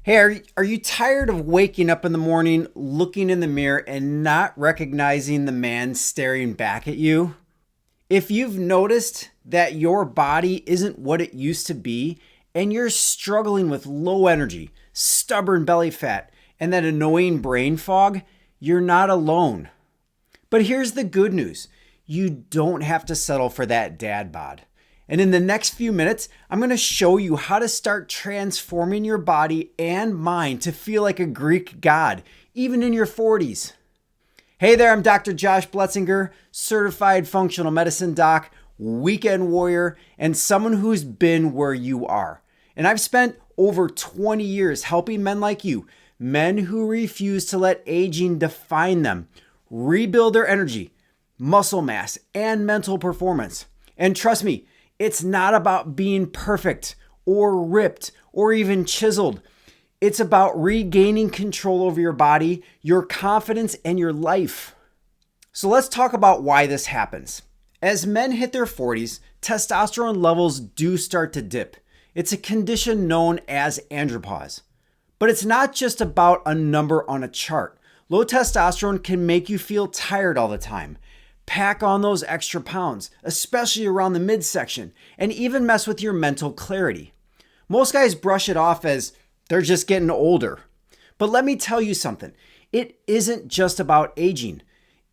Hey, are you tired of waking up in the morning, looking in the mirror, and not recognizing the man staring back at you? If you've noticed that your body isn't what it used to be, and you're struggling with low energy, stubborn belly fat, and that annoying brain fog, you're not alone. But here's the good news: you don't have to settle for that dad bod. And in the next few minutes, I'm going to show you how to start transforming your body and mind to feel like a Greek god, even in your 40s. Hey there, I'm Dr. Josh Bletzinger, certified functional medicine doc, weekend warrior, and someone who's been where you are. And I've spent over 20 years helping men like you, men who refuse to let aging define them, rebuild their energy, muscle mass, and mental performance. And trust me, it's not about being perfect or ripped or even chiseled. It's about regaining control over your body, your confidence, and your life. So let's talk about why this happens. As men hit their 40s, testosterone levels do start to dip. It's a condition known as andropause. But it's not just about a number on a chart. Low testosterone can make you feel tired all the time, pack on those extra pounds, especially around the midsection, and even mess with your mental clarity. Most guys brush it off as they're just getting older. But let me tell you something. It isn't just about aging.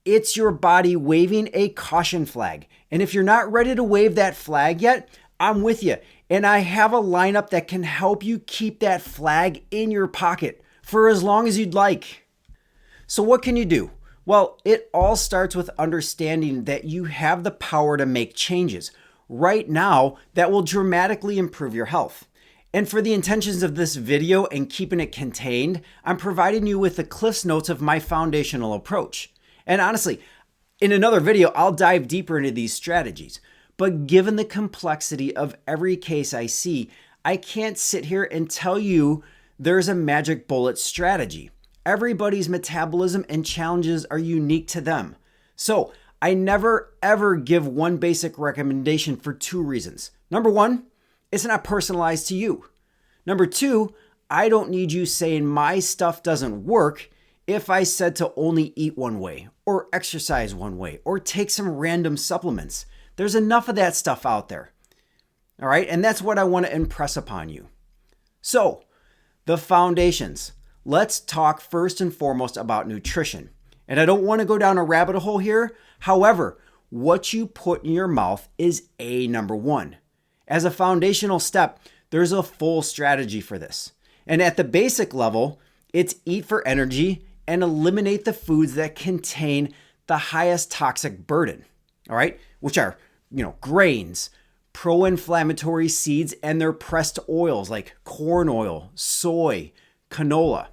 It's your body waving a caution flag. And if you're not ready to wave that flag yet, I'm with you. And I have a lineup that can help you keep that flag in your pocket for as long as you'd like. So what can you do? Well, it all starts with understanding that you have the power to make changes right now that will dramatically improve your health. And for the intentions of this video and keeping it contained, I'm providing you with the Cliff's Notes of my foundational approach. And honestly, in another video, I'll dive deeper into these strategies. But given the complexity of every case I see, I can't sit here and tell you there's a magic bullet strategy. Everybody's metabolism and challenges are unique to them. So I never ever give one basic recommendation for two reasons. Number one, it's not personalized to you. Number two, I don't need you saying my stuff doesn't work if I said to only eat one way or exercise one way or take some random supplements. There's enough of that stuff out there. All right, and that's what I want to impress upon you. So, the foundations. Let's talk first and foremost about nutrition. And I don't want to go down a rabbit hole here. However, what you put in your mouth is number one. As a foundational step, there's a full strategy for this. And at the basic level, it's eat for energy and eliminate the foods that contain the highest toxic burden. All right, which are, grains, pro-inflammatory seeds, and their pressed oils like corn oil, soy, canola.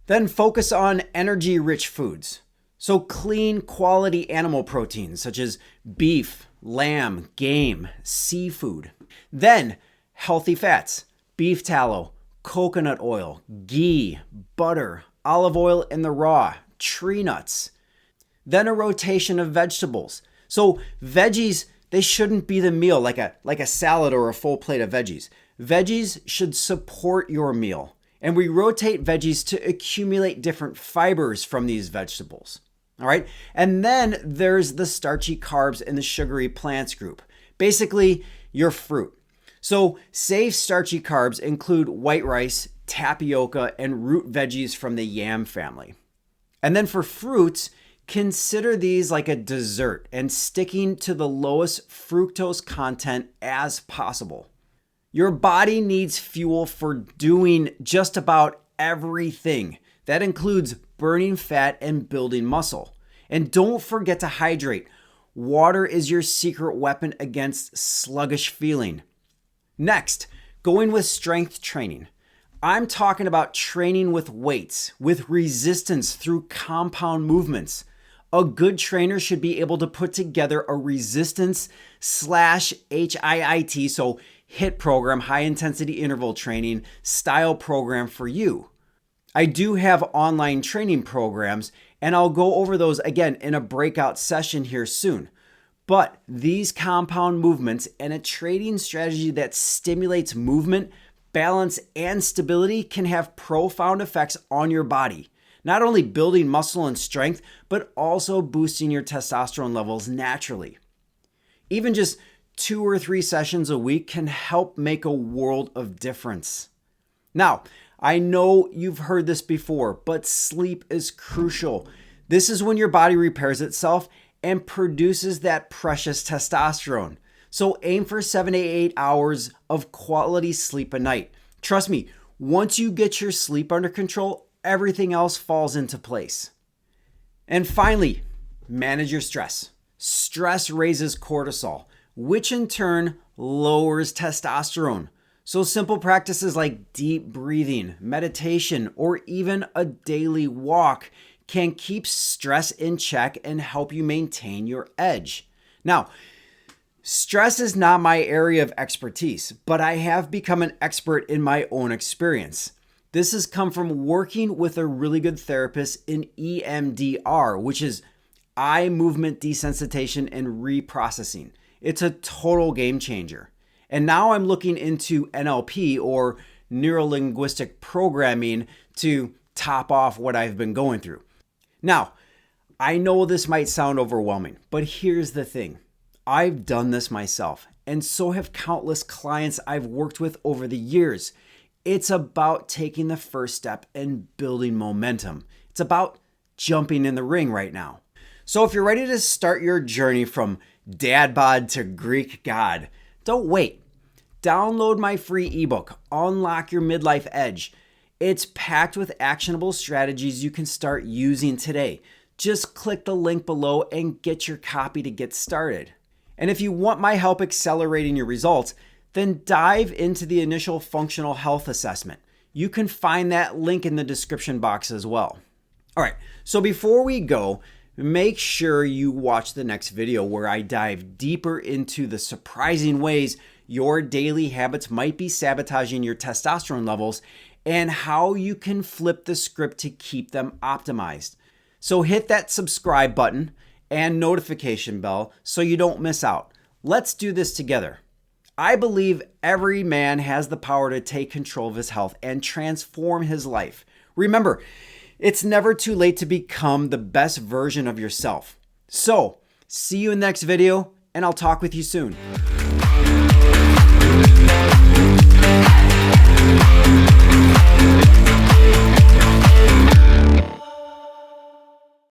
Then focus on energy-rich foods. So clean, quality animal proteins such as beef, lamb, game, seafood. Then healthy fats, beef tallow, coconut oil, ghee, butter, olive oil in the raw, tree nuts. Then a rotation of vegetables. So veggies, they shouldn't be the meal like a salad or a full plate of veggies. Veggies should support your meal. And we rotate veggies to accumulate different fibers from these vegetables. All right. And then there's the starchy carbs and the sugary plants group. Basically, your fruit. So safe starchy carbs include white rice, tapioca, and root veggies from the yam family. And then for fruits, consider these like a dessert and sticking to the lowest fructose content as possible. Your body needs fuel for doing just about everything. That includes burning fat and building muscle. And don't forget to hydrate. Water is your secret weapon against sluggish feeling. Next, going with strength training. I'm talking about training with weights, with resistance through compound movements. A good trainer should be able to put together a resistance / HIIT, so HIIT program, high intensity interval training style program for you. I do have online training programs, and I'll go over those again in a breakout session here soon. But these compound movements and a training strategy that stimulates movement balance, and stability can have profound effects on your body, not only building muscle and strength, but also boosting your testosterone levels naturally. Even just 2 or 3 sessions a week can help make a world of difference. Now, I know you've heard this before, but sleep is crucial. This is when your body repairs itself and produces that precious testosterone. So aim for 7 to 8 hours of quality sleep a night. Trust me, once you get your sleep under control, everything else falls into place. And finally, manage your stress. Stress raises cortisol, which in turn lowers testosterone. So simple practices like deep breathing, meditation, or even a daily walk can keep stress in check and help you maintain your edge. Now, stress is not my area of expertise, but I have become an expert in my own experience. This has come from working with a really good therapist in EMDR, which is eye movement desensitization and reprocessing. It's a total game changer. And now I'm looking into NLP, or neuro-linguistic programming, to top off what I've been going through. Now, I know this might sound overwhelming, but here's the thing. I've done this myself, and so have countless clients I've worked with over the years. It's about taking the first step and building momentum. It's about jumping in the ring right now. So if you're ready to start your journey from Dad Bod to Greek God, don't wait. Download my free ebook, Unlock Your Midlife Edge. It's packed with actionable strategies you can start using today. Just click the link below and get your copy to get started. And if you want my help accelerating your results, then dive into the initial functional health assessment. You can find that link in the description box as well. All right, so before we go, make sure you watch the next video where I dive deeper into the surprising ways your daily habits might be sabotaging your testosterone levels and how you can flip the script to keep them optimized. So hit that subscribe button and notification bell so you don't miss out. Let's do this together. I believe every man has the power to take control of his health and transform his life. Remember, it's never too late to become the best version of yourself. So, see you in the next video, and I'll talk with you soon.